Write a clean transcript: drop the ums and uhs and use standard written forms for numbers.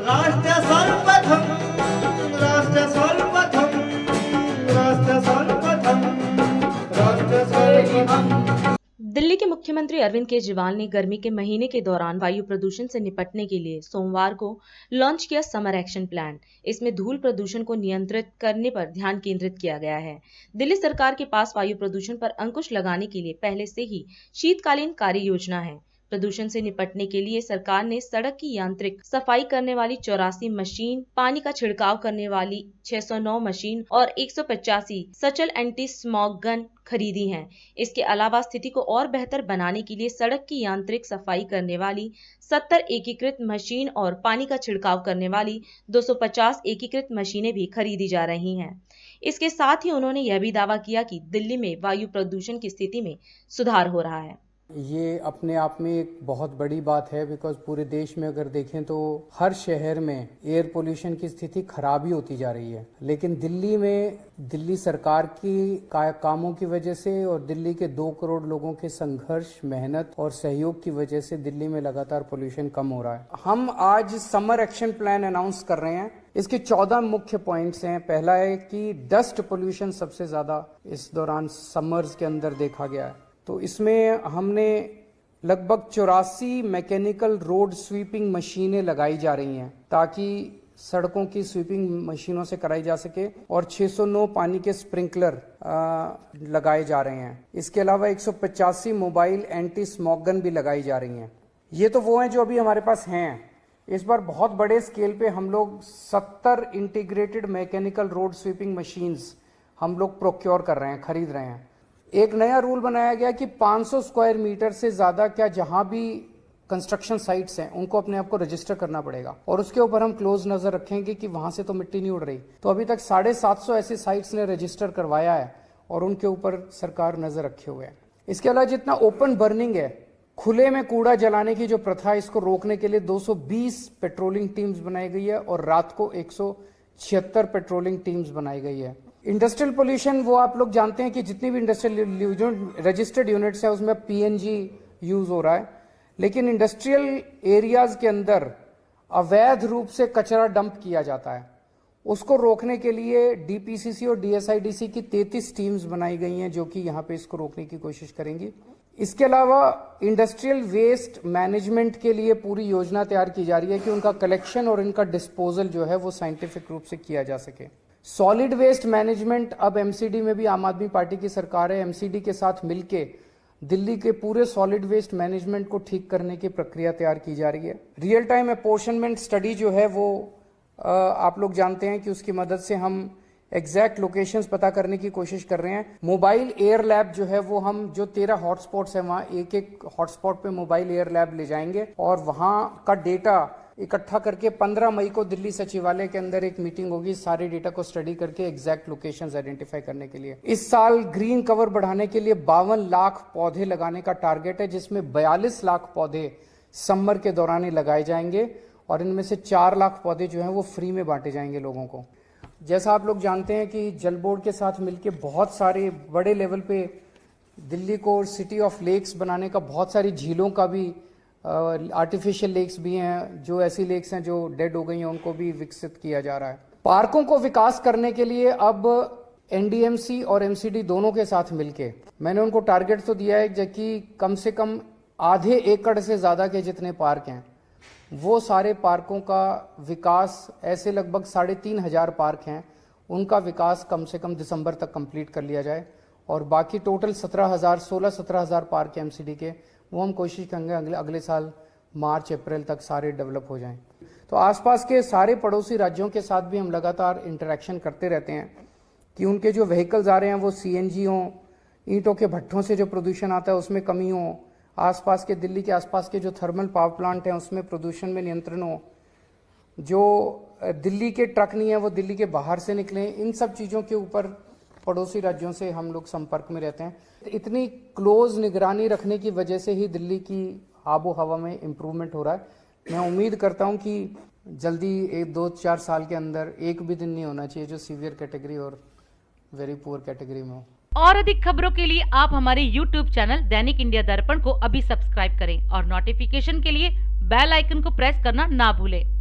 राष्ट्र सर्वप्रथम राष्ट्र सर्वप्रथम राष्ट्र सर्वप्रथम राष्ट्र सर्वप्रथम। दिल्ली के मुख्यमंत्री अरविंद केजरीवाल ने गर्मी के महीने के दौरान वायु प्रदूषण से निपटने के लिए सोमवार को लॉन्च किया समर एक्शन प्लान। इसमें धूल प्रदूषण को नियंत्रित करने पर ध्यान केंद्रित किया गया है। दिल्ली सरकार के पास वायु प्रदूषण पर अंकुश लगाने के लिए पहले से ही शीतकालीन कार्य योजना है। प्रदूषण से निपटने के लिए सरकार ने सड़क की यांत्रिक सफाई करने वाली 84 मशीन, पानी का छिड़काव करने वाली 609 मशीन और 185 सचल एंटी स्मॉग गन खरीदी हैं। इसके अलावा स्थिति को और बेहतर बनाने के लिए सड़क की यांत्रिक सफाई करने वाली 70 एकीकृत मशीन और पानी का छिड़काव करने वाली 250 एकीकृत मशीनें भी खरीदी जा रही हैं। इसके साथ ही उन्होंने यह भी दावा किया कि दिल्ली में वायु प्रदूषण की स्थिति में सुधार हो रहा है। ये अपने आप में एक बहुत बड़ी बात है, बिकॉज पूरे देश में अगर देखें तो हर शहर में एयर पोल्यूशन की स्थिति खराब ही होती जा रही है। लेकिन दिल्ली में दिल्ली सरकार की कामों की वजह से और दिल्ली के 2 करोड़ लोगों के संघर्ष, मेहनत और सहयोग की वजह से दिल्ली में लगातार पोल्यूशन कम हो रहा है। हम आज समर एक्शन प्लान अनाउंस कर रहे हैं। इसके 14 मुख्य पॉइंट्स हैं। पहला है कि डस्ट पोल्यूशन सबसे ज्यादा इस दौरान समर्स के अंदर देखा गया है, तो इसमें हमने लगभग 84 मैकेनिकल रोड स्वीपिंग मशीनें लगाई जा रही हैं ताकि सड़कों की स्वीपिंग मशीनों से कराई जा सके, और 609 पानी के स्प्रिंकलर लगाए जा रहे हैं। इसके अलावा 185 मोबाइल एंटी स्मॉग गन भी लगाई जा रही हैं। ये तो वो हैं जो अभी हमारे पास हैं। इस बार बहुत बड़े स्केल पे हम लोग 70 integrated mechanical road sweeping machines हम लोग प्रोक्योर कर रहे हैं, खरीद रहे हैं। एक नया रूल बनाया गया कि 500 स्क्वायर मीटर से ज्यादा क्या जहां भी कंस्ट्रक्शन साइट्स हैं उनको अपने आप को रजिस्टर करना पड़ेगा, और उसके ऊपर हम क्लोज नजर रखेंगे कि वहां से तो मिट्टी नहीं उड़ रही। तो अभी तक 750 ऐसी साइट्स ने रजिस्टर करवाया है और उनके ऊपर सरकार नजर रखे हुए है। इसके अलावा जितना ओपन बर्निंग है, खुले में कूड़ा जलाने की जो प्रथा है, इसको रोकने के लिए 220 पेट्रोलिंग टीम्स बनाई गई है और रात को 176 पेट्रोलिंग टीम्स बनाई गई है। इंडस्ट्रियल पोल्यूशन, वो आप लोग जानते हैं कि जितनी भी इंडस्ट्रियल रजिस्टर्ड यूनिट्स है उसमें पीएनजी यूज हो रहा है, लेकिन इंडस्ट्रियल एरियाज के अंदर अवैध रूप से कचरा डंप किया जाता है। उसको रोकने के लिए डीपीसीसी और डीएसआईडीसी की 33 टीम्स बनाई गई हैं जो कि यहाँ पे इसको रोकने की कोशिश करेंगी। इसके अलावा इंडस्ट्रियल वेस्ट मैनेजमेंट के लिए पूरी योजना तैयार की जा रही है कि उनका कलेक्शन और इनका डिस्पोजल जो है वो साइंटिफिक रूप से किया जा सके। सॉलिड वेस्ट मैनेजमेंट, अब एमसीडी में भी आम आदमी पार्टी की सरकार है, एमसीडी के साथ मिलके दिल्ली के पूरे सॉलिड वेस्ट मैनेजमेंट को ठीक करने की प्रक्रिया तैयार की जा रही है। रियल टाइम अपोर्शनमेंट स्टडी जो है वो आप लोग जानते हैं कि उसकी मदद से हम एग्जैक्ट लोकेशंस पता करने की कोशिश कर रहे हैं। मोबाइल एयर लैब जो है वो हम जो 13 हॉटस्पॉट्स हैं वहां एक हॉटस्पॉट पे मोबाइल एयर लैब ले जाएंगे और वहां का डेटा इकट्ठा करके 15 मई को दिल्ली सचिवालय के अंदर एक मीटिंग होगी सारे डेटा को स्टडी करके एग्जैक्ट लोकेशंस आइडेंटिफाई करने के लिए। इस साल ग्रीन कवर बढ़ाने के लिए 52 लाख पौधे लगाने का टारगेट है, जिसमें 42 लाख पौधे समर के दौरान ही लगाए जाएंगे और इनमें से 4 लाख पौधे जो हैं वो फ्री में बांटे जाएंगे लोगों को। जैसा आप लोग जानते हैं कि जल बोर्ड के साथ मिलकर बहुत सारे बड़े लेवल पे दिल्ली को सिटी ऑफ लेक्स बनाने का, बहुत सारी झीलों का भी, आर्टिफिशियल लेक्स भी हैं, जो ऐसी लेक्स हैं जो डेड हो गई हैं उनको भी विकसित किया जा रहा है। पार्कों को विकास करने के लिए अब एनडीएमसी और एमसीडी दोनों के साथ मिलके मैंने उनको टारगेट तो दिया है कि कम से कम आधे एकड़ से ज्यादा के जितने पार्क हैं वो सारे पार्कों का विकास, ऐसे लगभग 3,500 पार्क हैं, उनका विकास कम से कम दिसंबर तक कंप्लीट कर लिया जाए और बाकी टोटल 16,000 पार्क एमसीडी के वो हम कोशिश करेंगे अगले साल मार्च अप्रैल तक सारे डेवलप हो जाएं। तो आसपास के सारे पड़ोसी राज्यों के साथ भी हम लगातार इंटरेक्शन करते रहते हैं कि उनके जो व्हीकल्स आ रहे हैं वो सीएनजी हों, ईंटों के भट्ठों से जो प्रदूषण आता है उसमें कमी हो, आसपास के दिल्ली के आसपास के जो थर्मल पावर प्लांट हैं उसमें प्रदूषण में नियंत्रण हो, जो दिल्ली के ट्रक नहीं है वो दिल्ली के बाहर से निकले। इन सब चीज़ों के ऊपर पड़ोसी राज्यों से हम लोग संपर्क में रहते हैं। इतनी क्लोज निगरानी रखने की वजह से ही दिल्ली की आबो हवा में इम्प्रूवमेंट हो रहा है। मैं उम्मीद करता हूं कि जल्दी 1-2-4 साल के अंदर एक भी दिन नहीं होना चाहिए जो सीवियर कैटेगरी और वेरी पुअर कैटेगरी में हो। और अधिक खबरों के लिए आप हमारे YouTube चैनल दैनिक इंडिया दर्पण को अभी सब्सक्राइब करें और नोटिफिकेशन के लिए बेल आइकन को प्रेस करना ना भूलें।